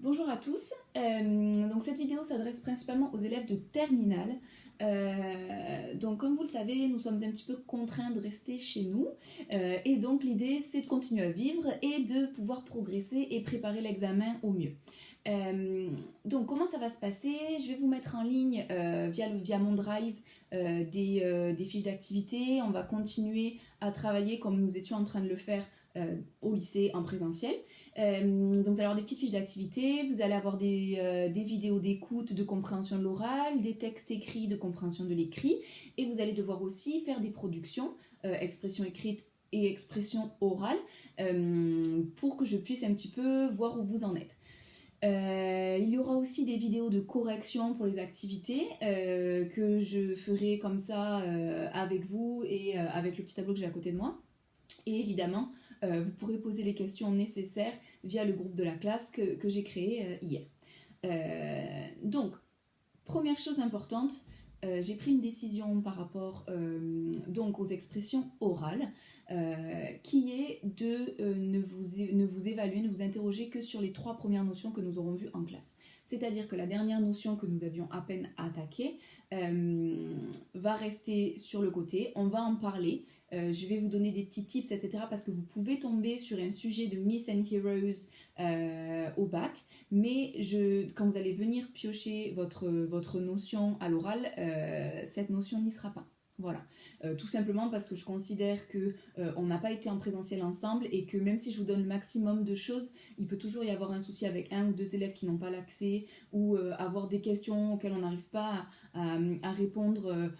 Bonjour à tous, donc cette vidéo s'adresse principalement aux élèves de terminale. Donc comme vous le savez, nous sommes un petit peu contraints de rester chez nous et donc l'idée c'est de continuer à vivre et de pouvoir progresser et préparer l'examen au mieux. Donc comment ça va se passer? Je vais vous mettre en ligne via mon drive des fiches d'activité. On va continuer à travailler comme nous étions en train de le faire au lycée en présentiel. Donc vous allez avoir des petites fiches d'activité, vous allez avoir des vidéos d'écoute, de compréhension de l'oral, des textes écrits de compréhension de l'écrit, et vous allez devoir aussi faire des productions, expression écrite et expression orale, pour que je puisse un petit peu voir où vous en êtes. Il y aura aussi des vidéos de correction pour les activités que je ferai comme ça avec vous et avec le petit tableau que j'ai à côté de moi. Et évidemment, vous pourrez poser les questions nécessaires via le groupe de la classe que j'ai créé hier. Donc, première chose importante, j'ai pris une décision par rapport donc aux expressions orales, qui est de ne vous évaluer, ne vous interroger que sur les 3 premières notions que nous aurons vues en classe. C'est-à-dire que la dernière notion que nous avions à peine attaquée va rester sur le côté, on va en parler. Je vais vous donner des petits tips, etc. parce que vous pouvez tomber sur un sujet de Myth and Heroes au bac, mais quand vous allez venir piocher votre notion à l'oral, cette notion n'y sera pas. Voilà, tout simplement parce que je considère qu'on n'a pas été en présentiel ensemble et que même si je vous donne le maximum de choses, il peut toujours y avoir un souci avec 1 ou 2 élèves qui n'ont pas l'accès ou avoir des questions auxquelles on n'arrive pas à répondre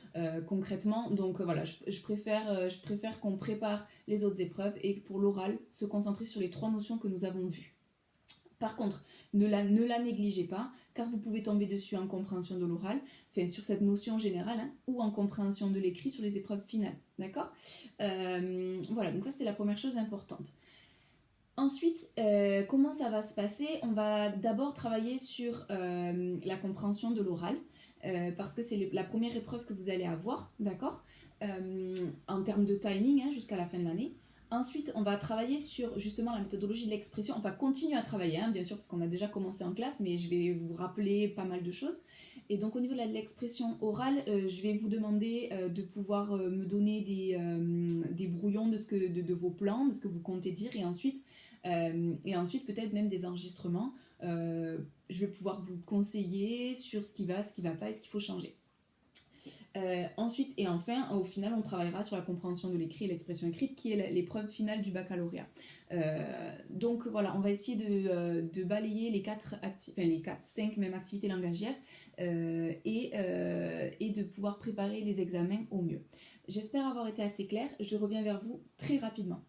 concrètement. Donc voilà, je préfère qu'on prépare les autres épreuves et pour l'oral, se concentrer sur les 3 notions que nous avons vues. Par contre, ne la négligez pas, car vous pouvez tomber dessus en compréhension de l'oral, enfin sur cette notion générale, ou en compréhension de l'écrit sur les épreuves finales, d'accord? Voilà, donc ça c'était la première chose importante. Ensuite, comment ça va se passer? On va d'abord travailler sur la compréhension de l'oral, parce que c'est la première épreuve que vous allez avoir, d'accord? En termes de timing, jusqu'à la fin de l'année. Ensuite, on va travailler sur justement la méthodologie de l'expression. On va continuer à travailler, bien sûr, parce qu'on a déjà commencé en classe, mais je vais vous rappeler pas mal de choses. Et donc, au niveau de l'expression orale, je vais vous demander de pouvoir me donner des brouillons de vos plans, de ce que vous comptez dire, et ensuite peut-être même des enregistrements. Je vais pouvoir vous conseiller sur ce qui va pas et ce qu'il faut changer. Ensuite et enfin, au final, on travaillera sur la compréhension de l'écrit et l'expression écrite, qui est l'épreuve finale du baccalauréat. Donc voilà, on va essayer de balayer les 5 mêmes activités langagières et de pouvoir préparer les examens au mieux. J'espère avoir été assez claire, je reviens vers vous très rapidement.